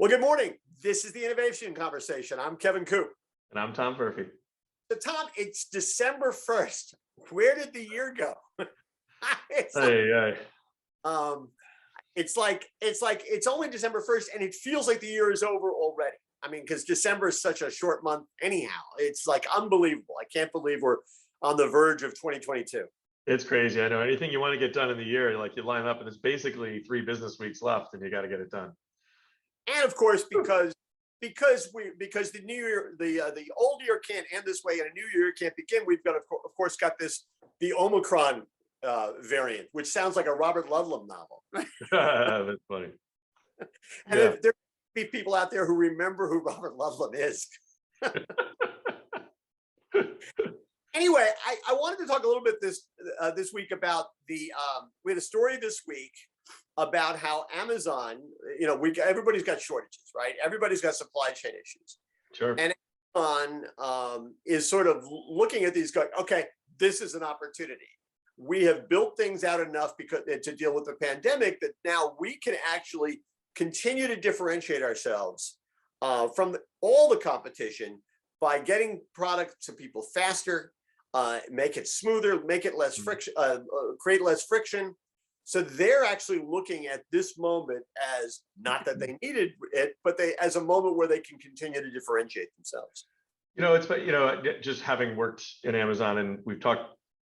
Well, good morning. This is the Innovation Conversation. I'm Kevin Coop. And I'm Tom Murphy. So, Tom, it's December 1st. Where did the year go? it's like, Hey, hey. um, it's only December 1st, and it feels like the year is over already. I mean, because December is such a short month, anyhow. It's like unbelievable. I can't believe we're on the verge of 2022. It's crazy. I know anything you want to get done in the year, like you line up and it's basically 3 business weeks left and you got to get it done. And of course, because the new year, the old year can't end this way, and a new year can't begin. We've got, of course, got the Omicron variant, which sounds like a Robert Ludlum novel. That's funny. And Yeah. if there be people out there who remember who Robert Ludlum is. Anyway, I wanted to talk a little bit this week about we had a story this week about how Amazon, everybody's got shortages, right? Everybody's got supply chain issues. Sure. And Amazon is sort of looking at these going, okay, this is an opportunity. We have built things out enough to deal with the pandemic that now we can actually continue to differentiate ourselves from all the competition by getting product to people faster, make it smoother, make it less friction, create less friction. So they're actually looking at this moment as not that they needed it, but as a moment where they can continue to differentiate themselves. It's just having worked in Amazon, and we've talked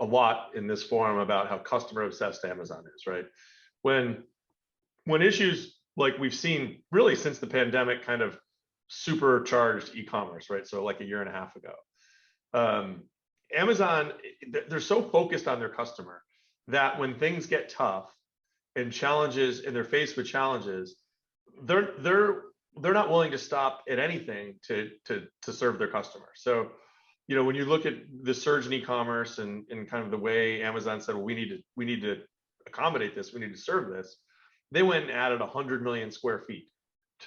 a lot in this forum about how customer obsessed Amazon is, right? When issues like we've seen really since the pandemic kind of supercharged e-commerce, right? So like a year and a half ago, Amazon, they're so focused on their customer that when things get tough and challenges, and they're faced with challenges, they're not willing to stop at anything to serve their customer. So, when you look at the surge in e-commerce and kind of the way Amazon said, well, we need to accommodate this, we need to serve this, they went and added 100 million square feet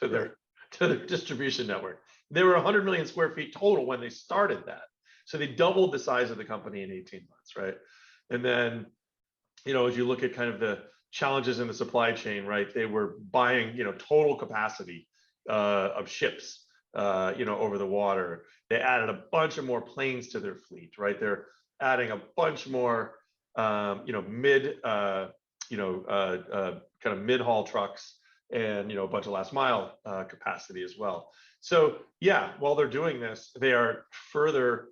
to their distribution network. They were 100 million square feet total when they started that. So they doubled the size of the company in 18 months, right? And then, as you look at kind of the challenges in the supply chain, right? They were buying, total capacity of ships, over the water. They added a bunch of more planes to their fleet, right? They're adding a bunch more, kind of mid-haul trucks and, a bunch of last mile capacity as well. So yeah, while they're doing this, they are further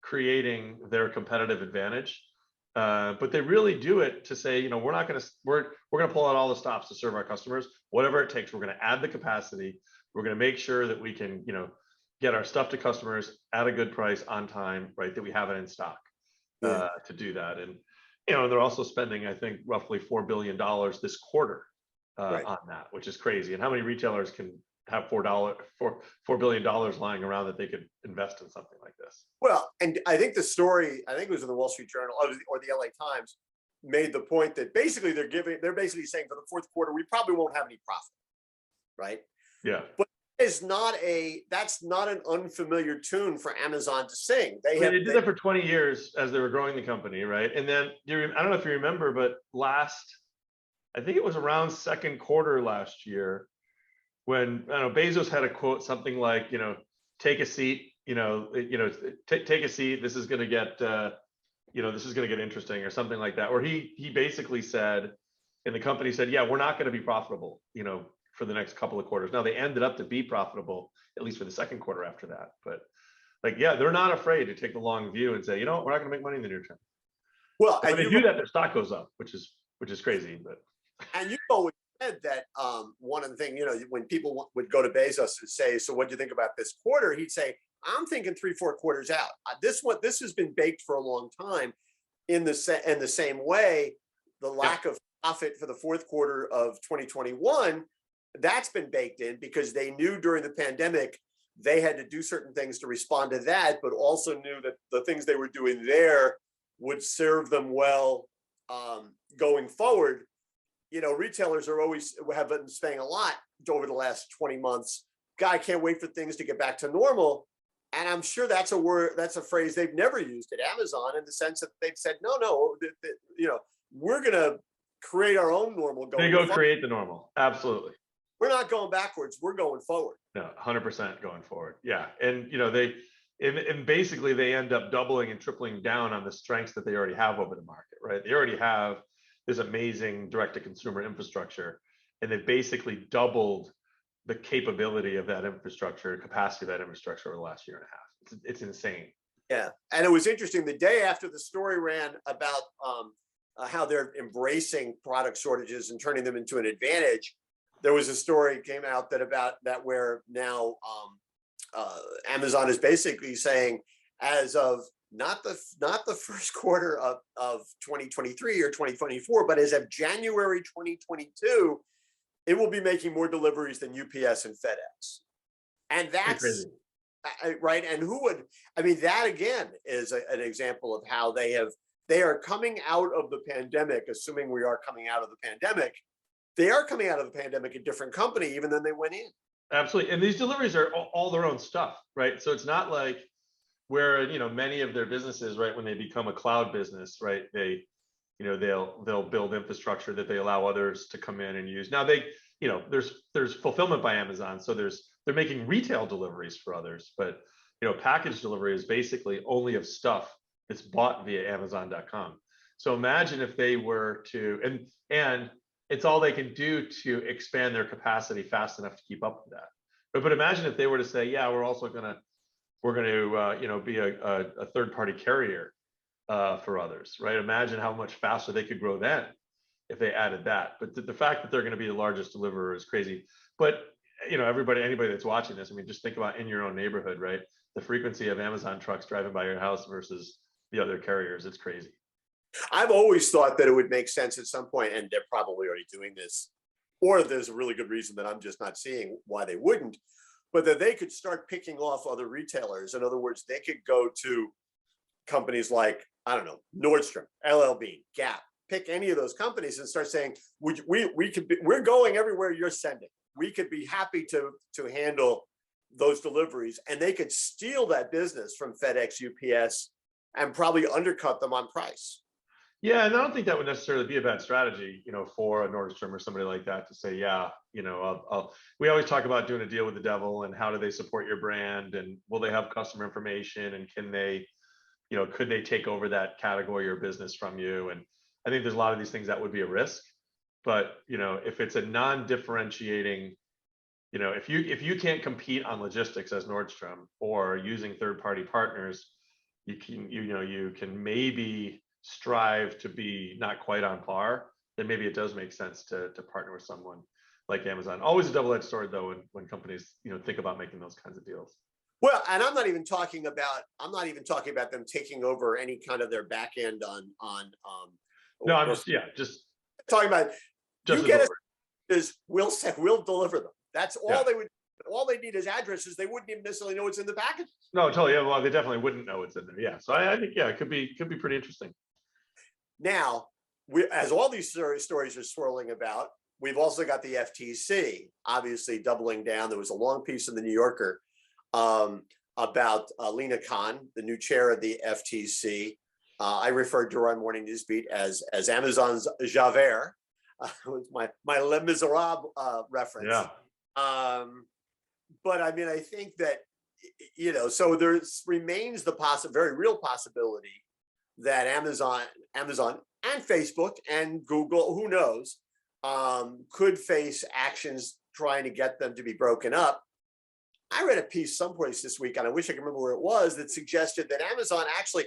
creating their competitive advantage. But they really do it to say, we're going to pull out all the stops to serve our customers, whatever it takes. We're going to add the capacity. We're going to make sure that we can, get our stuff to customers at a good price on time, right? That we have it in stock to do that. And, they're also spending, I think, roughly $4 billion this quarter on that, which is crazy. And how many retailers can have $4 billion lying around that they could invest in something like this? Well, and I think the story, I think it was in the Wall Street Journal or the LA Times, made the point that basically they're basically saying for the fourth quarter, we probably won't have any profit, right? Yeah. But that's not an unfamiliar tune for Amazon to sing. They did that for 20 years as they were growing the company, right? And then I don't know if you remember, but I think it was around second quarter last year when Bezos had a quote something like, take a seat, take a seat. This is going to get, this is going to get interesting or something like that. Where he basically said, and the company said, yeah, we're not going to be profitable, for the next couple of quarters. Now they ended up to be profitable, at least for the second quarter after that. But they're not afraid to take the long view and say, we're not going to make money in the near term. Well, and when they do that, their stock goes up, which is crazy. But and what said that one of the things, when people would go to Bezos and say, so what do you think about this quarter? He'd say, I'm thinking 3-4 quarters out. This has been baked for a long time. In the same way, the lack of profit for the fourth quarter of 2021, that's been baked in because they knew during the pandemic they had to do certain things to respond to that, but also knew that the things they were doing there would serve them well going forward. Retailers have been saying a lot over the last 20 months. God, I can't wait for things to get back to normal. And I'm sure that's a phrase they've never used at Amazon, in the sense that they've said, no, we're going to create our own normal. They go create the normal. Absolutely. we're not going backwards, we're going forward. No, 100% going forward. Yeah. And, and basically they end up doubling and tripling down on the strengths that they already have over the market, right? They already have this amazing direct to consumer infrastructure, and they've basically doubled the capability of that infrastructure, capacity of that infrastructure over the last year and a half. It's insane. Yeah. And it was interesting the day after the story ran about how they're embracing product shortages and turning them into an advantage. There was a story came out that where now Amazon is basically saying, as of not the first quarter of 2023 or 2024, but as of January 2022, it will be making more deliveries than UPS and FedEx. And that's right. And who would, I mean, that again is an example of how they are coming out of the pandemic, assuming we are coming out of the pandemic. They are coming out of the pandemic a different company, even than they went in. Absolutely. And these deliveries are all their own stuff, right? So it's not like where, many of their businesses, right, when they become a cloud business, right, they'll build infrastructure that they allow others to come in and use. Now there's fulfillment by Amazon. So they're making retail deliveries for others, but, package delivery is basically only of stuff that's bought via Amazon.com. So imagine if they were to, and it's all they can do to expand their capacity fast enough to keep up with that. But imagine if they were to say, yeah, we're going to be a third-party carrier for others, right? Imagine how much faster they could grow then if they added that. But the fact that they're going to be the largest deliverer is crazy. But anybody that's watching this, I mean, just think about in your own neighborhood, right? The frequency of Amazon trucks driving by your house versus the other carriers, it's crazy. I've always thought that it would make sense at some point, and they're probably already doing this, or there's a really good reason that I'm just not seeing why they wouldn't, but that they could start picking off other retailers. In other words, they could go to companies like, I don't know, Nordstrom, LL Bean, Gap, pick any of those companies and start saying, we're going everywhere you're sending. We could be happy to handle those deliveries, and they could steal that business from FedEx, UPS, and probably undercut them on price. Yeah, and I don't think that would necessarily be a bad strategy, for a Nordstrom or somebody like that to say, yeah, we always talk about doing a deal with the devil and how do they support your brand and will they have customer information and can they, could they take over that category or business from you? And I think there's a lot of these things that would be a risk, but if it's a non-differentiating, if you can't compete on logistics as Nordstrom or using third-party partners, you can maybe strive to be not quite on par, then maybe it does make sense to partner with someone like Amazon. Always a double-edged sword though when companies think about making those kinds of deals. Well, and I'm not even talking about them taking over any kind of their back end on no, I'm just talking about just you get us, we'll deliver them. That's all they would. All they need is addresses. They wouldn't even necessarily know what's in the package. No, totally. Yeah, well, they definitely wouldn't know what's in there. Yeah, so I think it could be pretty interesting. Now, as all these stories are swirling about, we've also got the FTC obviously doubling down. There was a long piece in the New Yorker about Lena Khan, the new chair of the FTC. I referred to her on Morning Newsbeat as Amazon's Javert. With my Les Miserables reference. Yeah. But I mean, I think that so there remains the very real possibility that Amazon and Facebook and Google, who knows, could face actions trying to get them to be broken up. I read a piece someplace this week, and I wish I could remember where it was, that suggested that Amazon actually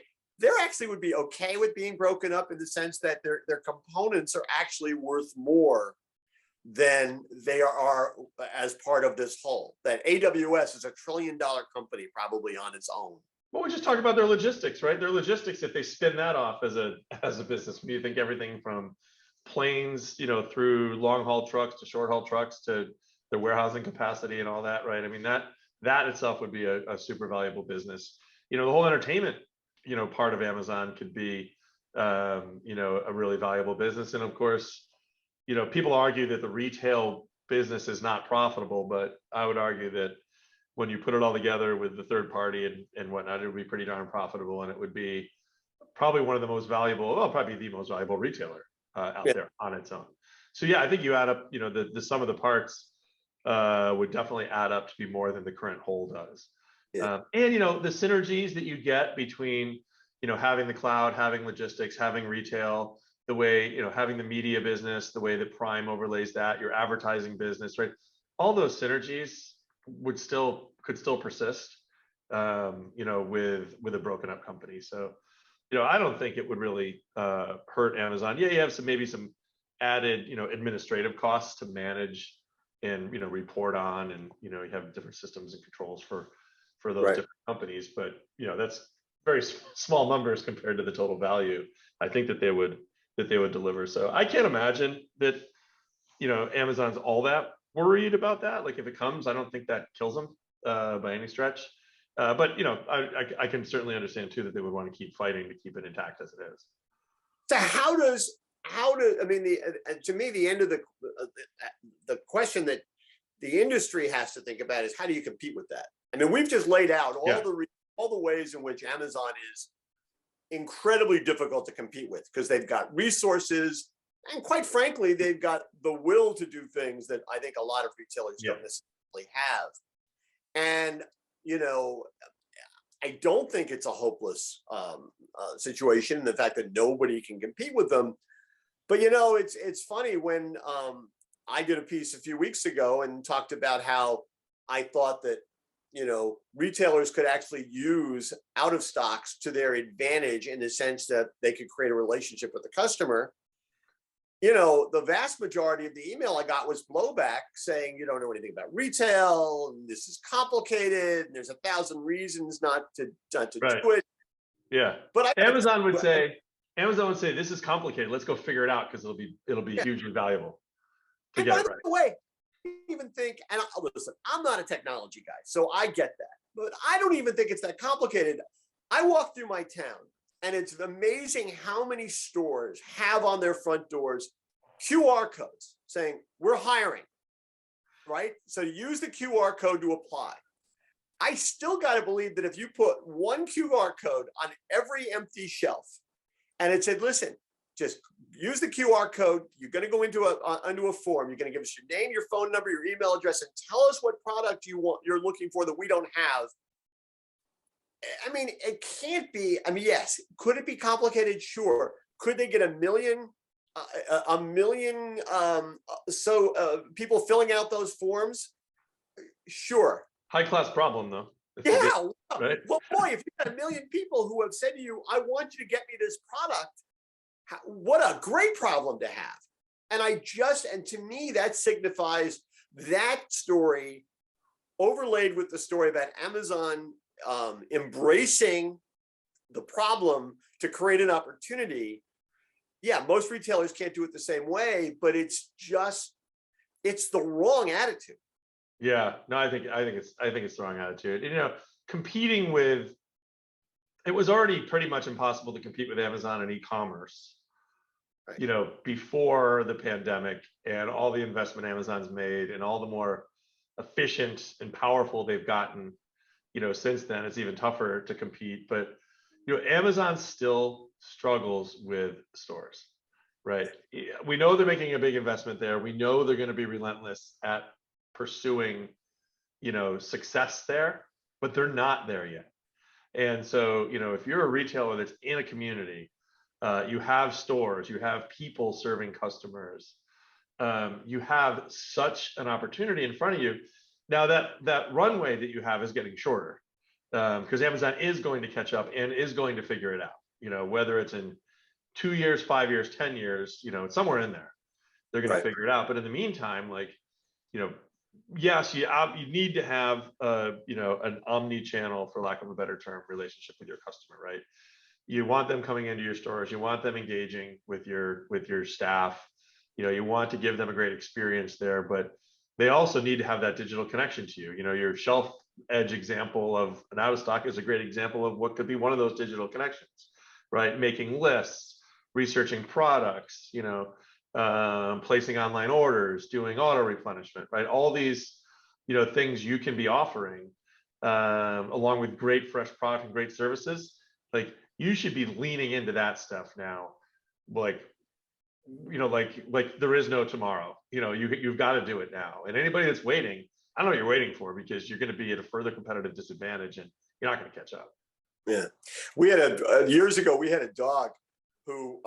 would be okay with being broken up in the sense that their components are actually worth more than they are as part of this whole. That AWS is $1 trillion company probably on its own. Well, we just talked about their logistics, right? Their logistics, if they spin that off as a business, when you think everything from planes, through long haul trucks to short haul trucks to their warehousing capacity and all that, right? I mean, that itself would be a super valuable business. The whole entertainment, part of Amazon could be, a really valuable business. And of course, people argue that the retail business is not profitable, but I would argue that when you put it all together with the third party and whatnot, it would be pretty darn profitable, and it would be probably one of the most valuable, well, probably the most valuable retailer out there on its own. So yeah, I think you add up, the sum of the parts, would definitely add up to be more than the current whole does. Yeah. And the synergies that you get between having the cloud, having logistics, having retail, the way having the media business, the way that Prime overlays that, your advertising business, right? All those synergies could still persist, with a broken up company. So, I don't think it would really hurt Amazon. Yeah, you have maybe some added, administrative costs to manage and report on, and you have different systems and controls for those Right. different companies. But that's very small numbers compared to the total value I think that they would deliver. So I can't imagine that Amazon's all that worried about that. Like if it comes, I don't think that kills them by any stretch. But I can certainly understand too that they would want to keep fighting to keep it intact as it is. So I mean, to me, the end of the question that the industry has to think about is how do you compete with that? I mean, we've just laid out all the ways in which Amazon is incredibly difficult to compete with because they've got resources and quite frankly, they've got the will to do things that I think a lot of retailers don't necessarily have. And, I don't think it's a hopeless situation. The fact that nobody can compete with them. But, it's funny when I did a piece a few weeks ago and talked about how I thought that retailers could actually use out of stocks to their advantage in the sense that they could create a relationship with the customer. The vast majority of the email I got was blowback saying, you don't know anything about retail, and this is complicated, and there's 1,000 reasons not to do it. Yeah. But Amazon would say, this is complicated. Let's go figure it out because it'll be hugely valuable to get it right. By the way, I even think, and listen, I'm not a technology guy, so I get that. But I don't even think it's that complicated. I walk through my town, and it's amazing how many stores have on their front doors QR codes saying, we're hiring, right? So use the QR code to apply. I still got to believe that if you put one QR code on every empty shelf, and it said, listen, just use the QR code. You're going to go into a form. You're going to give us your name, your phone number, your email address, and tell us what product you're looking for that we don't have. I mean, it can't be. I mean, yes. Could it be complicated? Sure. Could they get a million people filling out those forms? Sure. High class problem though. Yeah. Right. Well, boy, if you got a million people who have said to you, I want you to get me this product, what a great problem to have. And to me, that signifies that story overlaid with the story about Amazon embracing the problem to create an opportunity. Yeah, most retailers can't do it the same way, but it's the wrong attitude. Yeah, no, I think it's the wrong attitude. Competing with, it was already pretty much impossible to compete with Amazon and e-commerce, right, before the pandemic and all the investment Amazon's made and all the more efficient and powerful they've gotten, since then. It's even tougher to compete. But Amazon still struggles with stores, right? We know they're making a big investment there. We know they're going to be relentless at pursuing success there, but they're not there yet. And so if you're a retailer that's in a community, you have stores, you have people serving customers, you have such an opportunity in front of you. Now that runway that you have is getting shorter, because Amazon is going to catch up and is going to figure it out, whether it's in 2 years, 5 years, 10 years, somewhere in there, they're going to figure it out. But in the meantime, yes, you need to have an omni-channel, for lack of a better term, relationship with your customer, right? You want them coming into your stores, you want them engaging with your staff, you want to give them a great experience there, but they also need to have that digital connection to you. Your shelf edge example of an out of stock is a great example of what could be one of those digital connections, right? Making lists, researching products, placing online orders, doing auto replenishment, right? All these, things you can be offering, along with great fresh product and great services. You should be leaning into that stuff now, like there is no tomorrow. You've got to do it now. And anybody that's waiting, I don't know what you're waiting for, because you're going to be at a further competitive disadvantage and you're not going to catch up. Yeah. We had years ago, we had a dog who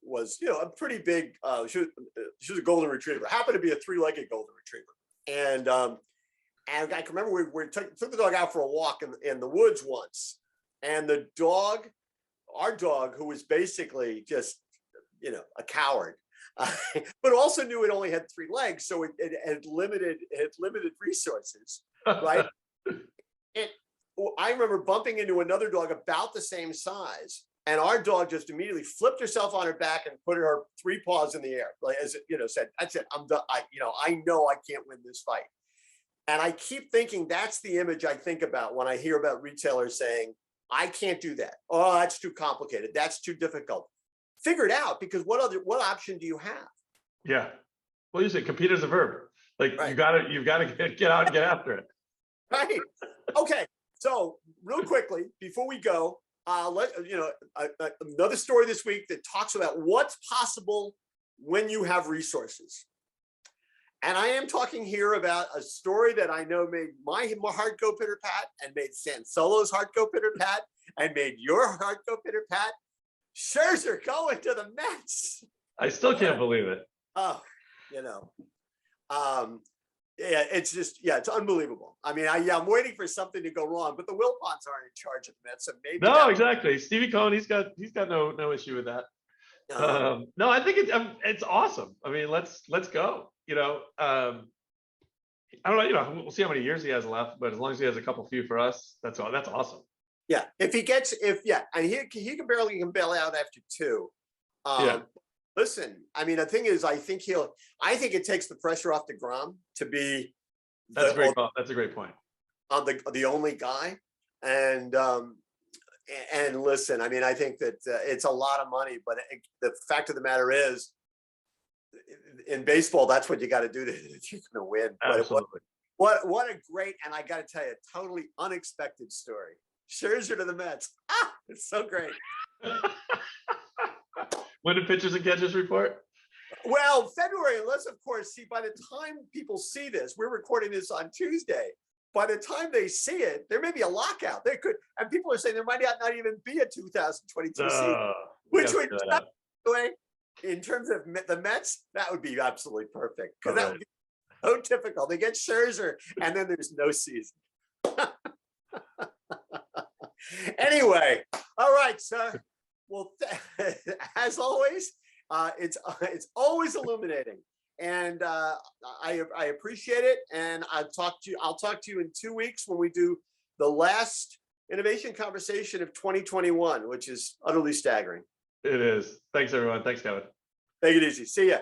was, a pretty big, she was a golden retriever, happened to be a 3-legged golden retriever. And I can remember we took the dog out for a walk in the woods once. And our dog, who was basically just, a coward, but also knew it only had 3 legs. So it had limited resources, right? I remember bumping into another dog about the same size, and our dog just immediately flipped herself on her back and put her 3 paws in the air, like, as it, said, "That's it. I'm done. I know I can't win this fight." And I keep thinking that's the image I think about when I hear about retailers saying, "I can't do that. Oh, that's too complicated. That's too difficult." Figure it out, because what option do you have? Yeah. Well, you say compete as a verb. Like, right. you've got to get out and get after it. Right. Okay. So real quickly, before we go, another story this week that talks about what's possible when you have resources. And I am talking here about a story that I know made my heart go pitter pat, and made Sansolo's heart go pitter pat, and made your heart go pitter pat. Scherzer going to the Mets. I still can't believe it. Oh, yeah, it's just, it's unbelievable. I mean, I'm waiting for something to go wrong, but the Wilpons aren't in charge of the Mets, so maybe. No, exactly. Stevie Cohen, he's got no issue with that. No, I think it's awesome. I mean, let's go. I don't know. We'll see how many years he has left, but as long as he has a few for us, that's awesome. Yeah, and he can barely bail out after 2. Yeah. Listen, I mean, the thing is, I think it takes the pressure off DeGrom to be. That's a great point. The only guy, and listen, I mean, I think that it's a lot of money, but the fact of the matter is, in baseball, that's what you got to do if you're going to win. Absolutely. What a great, and I got to tell you, totally unexpected story. Scherzer to the Mets. It's so great. When did pitchers and catchers report? Well, February, unless, of course, by the time people see this, we're recording this on Tuesday. By the time they see it, there may be a lockout. There could, and people are saying there might not even be a 2022 season, which would, by the way, in terms of the Mets, that would be absolutely perfect, because that would be so typical. They get Scherzer, and then there's no season. Anyway, all right, sir. Well, as always, it's always illuminating, and I appreciate it. And I'll talk to you in 2 weeks when we do the last innovation conversation of 2021, which is utterly staggering. It is. Thanks, everyone. Thanks, Kevin. Take it easy. See ya.